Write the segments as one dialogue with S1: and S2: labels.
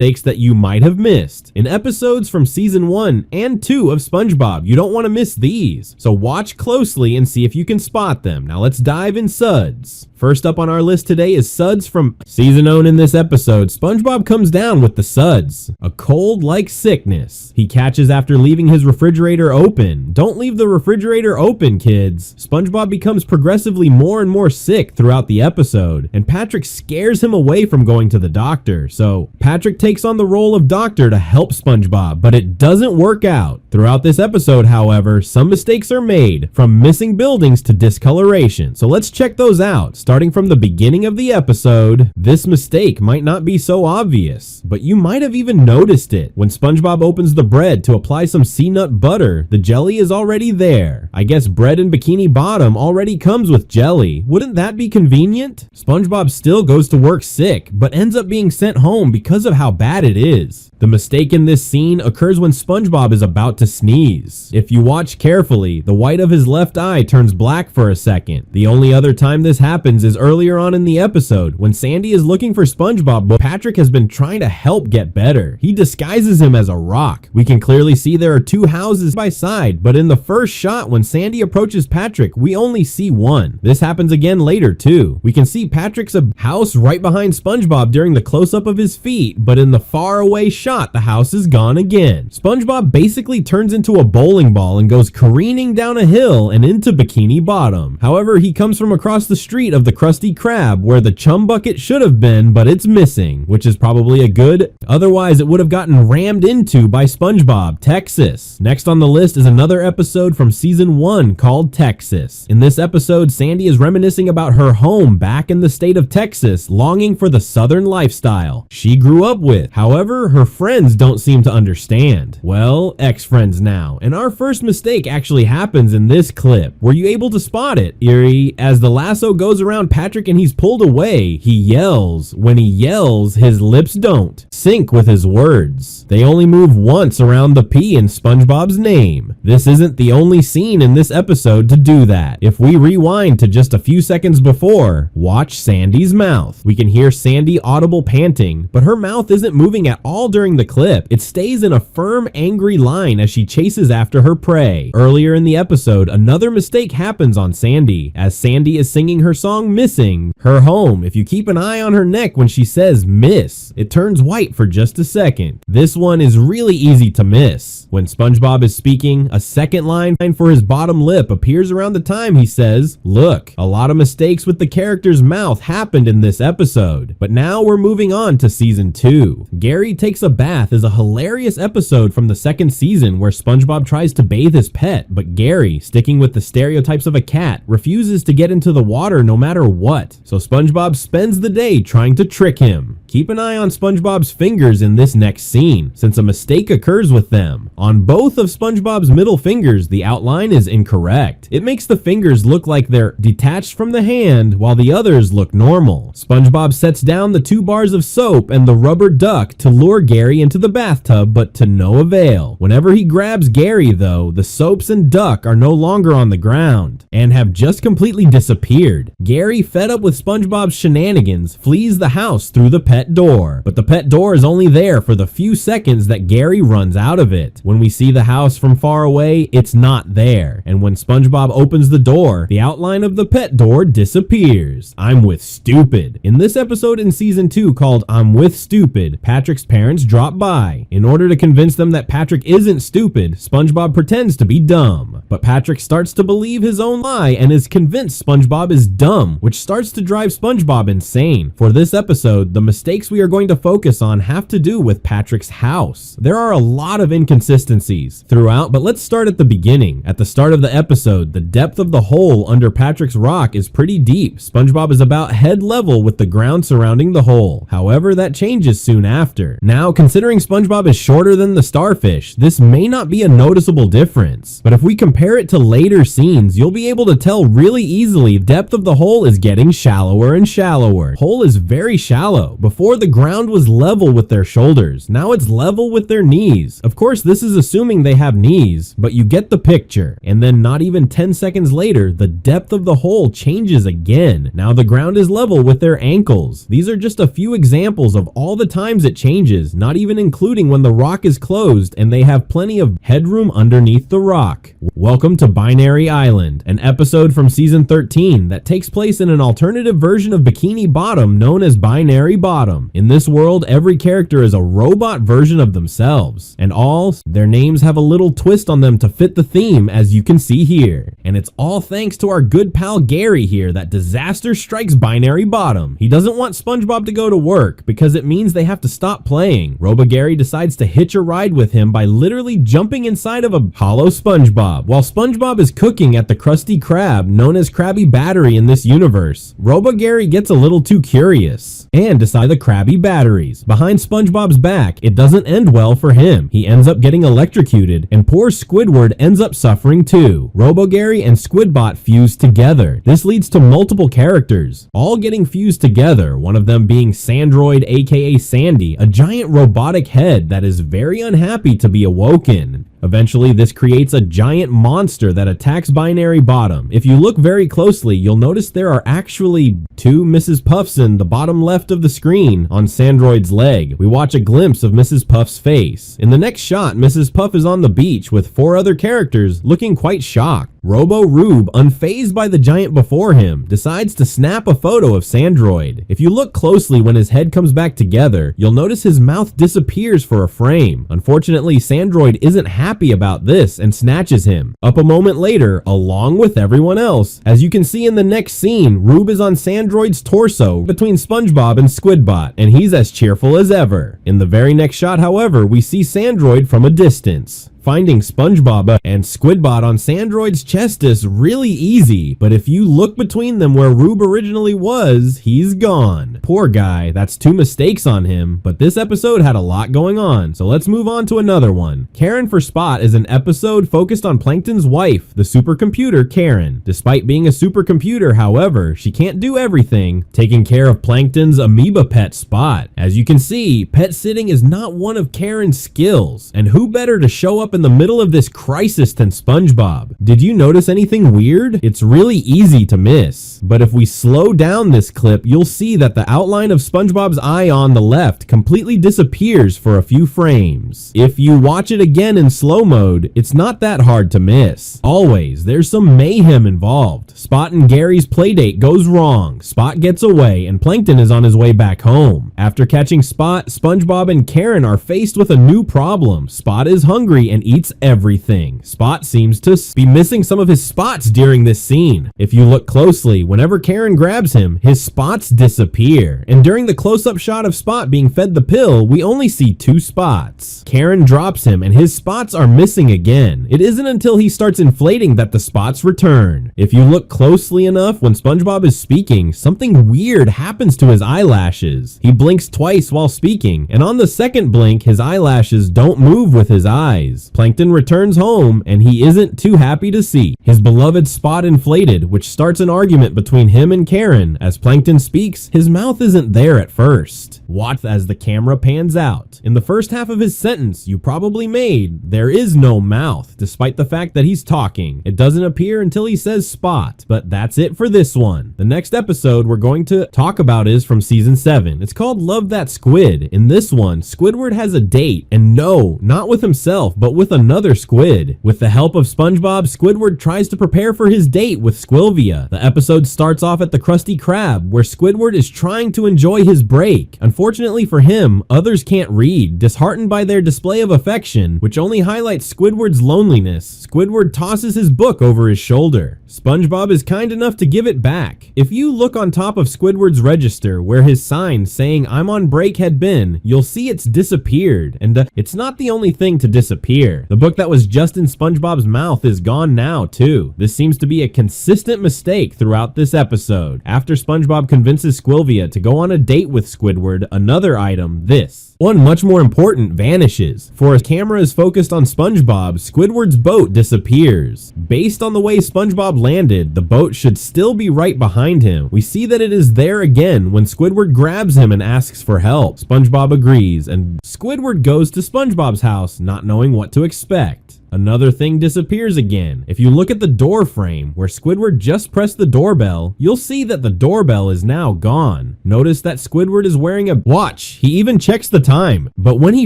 S1: mistakes that you might have missed in episodes from season 1 and 2 of SpongeBob. You don't want to miss these, so watch closely and see if you can spot them. Now let's dive in suds. First up on our list today is suds from season 0. In this episode, SpongeBob comes down with the suds, a cold like sickness he catches after leaving his refrigerator open. Don't leave the refrigerator open, kids. SpongeBob becomes progressively more and more sick throughout the episode, and Patrick scares him away from going to the doctor. So Patrick takes on the role of doctor to help SpongeBob, but it doesn't work out. Throughout this episode, however, some mistakes are made, from missing buildings to discoloration. So let's check those out. Starting from the beginning of the episode, this mistake might not be so obvious, but you might have even noticed it. When SpongeBob opens the bread to apply some sea nut butter, the jelly is already there. I guess bread in Bikini Bottom already comes with jelly. Wouldn't that be convenient? SpongeBob still goes to work sick, but ends up being sent home because of how bad it is. The mistake in this scene occurs when SpongeBob is about to sneeze. If you watch carefully, the white of his left eye turns black for a second. The only other time this happens is earlier on in the episode when Sandy is looking for SpongeBob, but Patrick has been trying to help get better. He disguises him as a rock. We can clearly see there are two houses by side, but in the first shot when Sandy approaches Patrick, we only see one. This happens again later too. We can see Patrick's house right behind SpongeBob during the close-up of his feet, but in the far away shot, the house is gone again. SpongeBob basically turns into a bowling ball and goes careening down a hill and into Bikini Bottom. However, he comes from across the street of the Krusty Krab where the chum bucket should have been, but it's missing, which is probably a good. Otherwise, it would have gotten rammed into by SpongeBob, Texas. Next on the list is another episode from season 1 called Texas. In this episode, Sandy is reminiscing about her home back in the state of Texas, longing for the southern lifestyle she grew up with. However, her friends don't seem to understand. Well, ex-friends now. And our first mistake actually happens in this clip. Were you able to spot it, Erie? As the lasso goes around Patrick and he's pulled away, he yells. When he yells, his lips don't sync with his words. They only move once around the P in SpongeBob's name. This isn't the only scene in this episode to do that. If we rewind to just a few seconds before, watch Sandy's mouth. We can hear Sandy audible panting, but her mouth isn't moving at all during the clip. It stays in a firm, angry line as she chases after her prey. Earlier in the episode, another mistake happens on Sandy, as Sandy is singing her song Missing Her Home. If you keep an eye on her neck when she says miss, it turns white for just a second. This one is really easy to miss. When SpongeBob is speaking, a second line for his bottom lip appears around the time he says, "Look." A lot of mistakes with the character's mouth happened in this episode, but now we're moving on to season 2. Gary Takes a Bath is a hilarious episode from the second season where SpongeBob tries to bathe his pet, but Gary, sticking with the stereotypes of a cat, refuses to get into the water no matter what. So SpongeBob spends the day trying to trick him. Keep an eye on SpongeBob's fingers in this next scene, since a mistake occurs with them. On both of SpongeBob's middle fingers, the outline is incorrect. It makes the fingers look like they're detached from the hand, while the others look normal. SpongeBob sets down the 2 bars of soap and the rubber duck to lure Gary into the bathtub, but to no avail. Whenever he grabs Gary, though, the soaps and duck are no longer on the ground and have just completely disappeared. Gary, fed up with SpongeBob's shenanigans, flees the house through the pet door, but the pet door is only there for the few seconds that Gary runs out of it. When we see the house from far away, it's not there, and when SpongeBob opens the door, the outline of the pet door disappears. I'm with stupid. In this episode in season 2 called I'm with Stupid, Patrick's parents drop by. In order to convince them that Patrick isn't stupid, SpongeBob pretends to be dumb, but Patrick starts to believe his own lie and is convinced SpongeBob is dumb, which starts to drive SpongeBob insane. For this episode, the mistakes we are going to focus on have to do with Patrick's house. There are a lot of inconsistencies throughout, but let's start at the beginning. At the start of the episode, the depth of the hole under Patrick's rock is pretty deep. SpongeBob is about head level with the ground surrounding the hole. However, that changes soon after. Now, considering SpongeBob is shorter than the starfish, this may not be a noticeable difference, but if we compare it to later scenes, you'll be able to tell really easily the depth of the hole is getting shallower and shallower. Hole is very shallow. Before Before, the ground was level with their shoulders. Now it's level with their knees. Of course, this is assuming they have knees, but you get the picture. And then not even 10 seconds later, the depth of the hole changes again. Now the ground is level with their ankles. These are just a few examples of all the times it changes, not even including when the rock is closed and they have plenty of headroom underneath the rock. Welcome to Binary Island, an episode from season 13 that takes place in an alternative version of Bikini Bottom known as Binary Bottom. In this world, every character is a robot version of themselves, and all their names have a little twist on them to fit the theme, as you can see here. And it's all thanks to our good pal Gary here that disaster strikes Binary Bottom. He doesn't want SpongeBob to go to work because it means they have to stop playing. Gary decides to hitch a ride with him by literally jumping inside of a hollow SpongeBob. While SpongeBob is cooking at the Krusty Krab, known as Krabby Battery in this universe, Gary gets a little too curious and decides the Krabby batteries. Behind SpongeBob's back, it doesn't end well for him. He ends up getting electrocuted, and poor Squidward ends up suffering too. Gary and Squidbot fuse together. This leads to multiple characters, all getting fused together, one of them being Sandroid aka Sandy, a giant robotic head that is very unhappy to be awoken. Eventually, this creates a giant monster that attacks Binary Bottom. If you look very closely, you'll notice there are actually two Mrs. Puffs in the bottom left of the screen on Sandroid's leg. We watch a glimpse of Mrs. Puff's face. In the next shot, Mrs. Puff is on the beach with 4 other characters looking quite shocked. Rube, unfazed by the giant before him, decides to snap a photo of Sandroid. If you look closely when his head comes back together, you'll notice his mouth disappears for a frame. Unfortunately, Sandroid isn't happy about this and snatches him up a moment later, along with everyone else. As you can see in the next scene, Rube is on Sandroid's torso between SpongeBob and Squidbot, and he's as cheerful as ever. In the very next shot, however, we see Sandroid from a distance. Finding SpongeBob and Squidbot on Sandroid's chest is really easy, but if you look between them where Rube originally was, he's gone. Poor guy, that's 2 mistakes on him, but this episode had a lot going on, so let's move on to another one. Karen for Spot is an episode focused on Plankton's wife, the supercomputer Karen. Despite being a supercomputer, however, she can't do everything, taking care of Plankton's amoeba pet Spot. As you can see, pet sitting is not one of Karen's skills, and who better to show up in the middle of this crisis than SpongeBob? Did you notice anything weird? It's really easy to miss, but if we slow down this clip, you'll see that the outline of SpongeBob's eye on the left completely disappears for a few frames. If you watch it again in slow mode, it's not that hard to miss. Always, there's some mayhem involved. Spot and Gary's playdate goes wrong. Spot gets away, and Plankton is on his way back home. After catching Spot, SpongeBob and Karen are faced with a new problem. Spot is hungry and eats everything. Spot seems to be missing some of his spots during this scene. If you look closely, whenever Karen grabs him, his spots disappear. And during the close-up shot of Spot being fed the pill, we only see 2 spots. Karen drops him and his spots are missing again. It isn't until he starts inflating that the spots return. If you look closely enough, when SpongeBob is speaking, something weird happens to his eyelashes. He blinks twice while speaking, and on the second blink, his eyelashes don't move with his eyes. Plankton returns home, and he isn't too happy to see his beloved Spot inflated, which starts an argument between him and Karen. As Plankton speaks, his mouth isn't there at first. Watch as the camera pans out. In the first half of his sentence you probably made, there is no mouth, despite the fact that he's talking. It doesn't appear until he says Spot, but that's it for this one. The next episode we're going to talk about is from season 7. It's called Love That Squid. In this one, Squidward has a date, and no, not with himself, but with another squid. With the help of SpongeBob, Squidward tries to prepare for his date with Squilvia. The episode starts off at the Krusty Krab, where Squidward is trying to enjoy his break. Unfortunately for him, others can't read, disheartened by their display of affection, which only highlights Squidward's loneliness. Squidward tosses his book over his shoulder. SpongeBob is kind enough to give it back. If you look on top of Squidward's register where his sign saying "I'm on break" had been, you'll see it's disappeared, and it's not the only thing to disappear. The book that was just in SpongeBob's mouth is gone now too. This seems to be a consistent mistake throughout this episode. After SpongeBob convinces Squilvia to go on a date with Squidward, another item, this One much more important vanishes. For as camera is focused on SpongeBob, Squidward's boat disappears. Based on the way SpongeBob landed, the boat should still be right behind him. We see that it is there again when Squidward grabs him and asks for help. SpongeBob agrees, and Squidward goes to SpongeBob's house, not knowing what to expect. Another thing disappears again. If you look at the door frame where Squidward just pressed the doorbell, you'll see that the doorbell is now gone. Notice that Squidward is wearing a watch. He even checks the time. But when he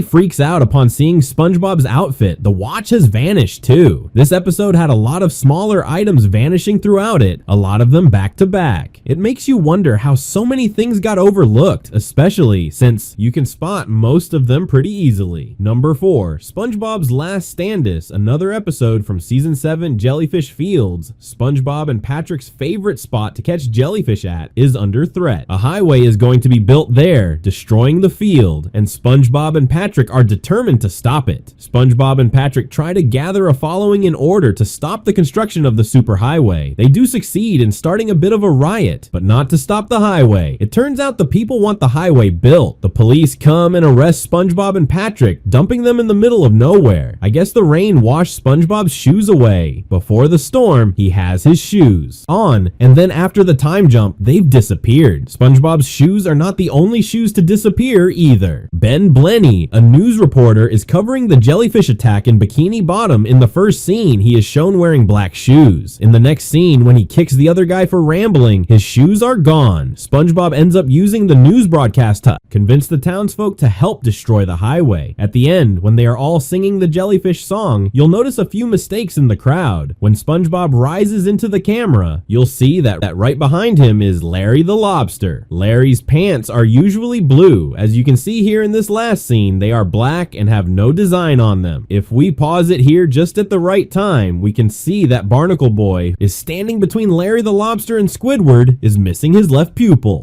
S1: freaks out upon seeing SpongeBob's outfit, the watch has vanished too. This episode had a lot of smaller items vanishing throughout it, a lot of them back to back. It makes you wonder how so many things got overlooked, especially since you can spot most of them pretty easily. Number 4, SpongeBob's Last Stand-Is. Another episode from Season 7 Jellyfish Fields. SpongeBob and Patrick's favorite spot to catch jellyfish at is under threat. A highway is going to be built there, destroying the field, and SpongeBob and Patrick are determined to stop it. SpongeBob and Patrick try to gather a following in order to stop the construction of the superhighway. They do succeed in starting a bit of a riot, but not to stop the highway. It turns out the people want the highway built. The police come and arrest SpongeBob and Patrick, dumping them in the middle of nowhere. I guess the rain washed SpongeBob's shoes away. Before the storm, he has his shoes on, and then after the time jump, they've disappeared. SpongeBob's shoes are not the only shoes to disappear either. Ben Blenny, a news reporter, is covering the jellyfish attack in Bikini Bottom. In the first scene, he is shown wearing black shoes. In the next scene, when he kicks the other guy for rambling, his shoes are gone. SpongeBob ends up using the news broadcast to convince the townsfolk to help destroy the highway. At the end, when they are all singing the jellyfish song, you'll notice a few mistakes in the crowd. When SpongeBob rises into the camera, you'll see that right behind him is Larry the Lobster. Larry's pants are usually blue. As you can see here in this last scene, they are black and have no design on them. If we pause it here just at the right time, we can see that Barnacle Boy is standing between Larry the Lobster and Squidward is missing his left pupil.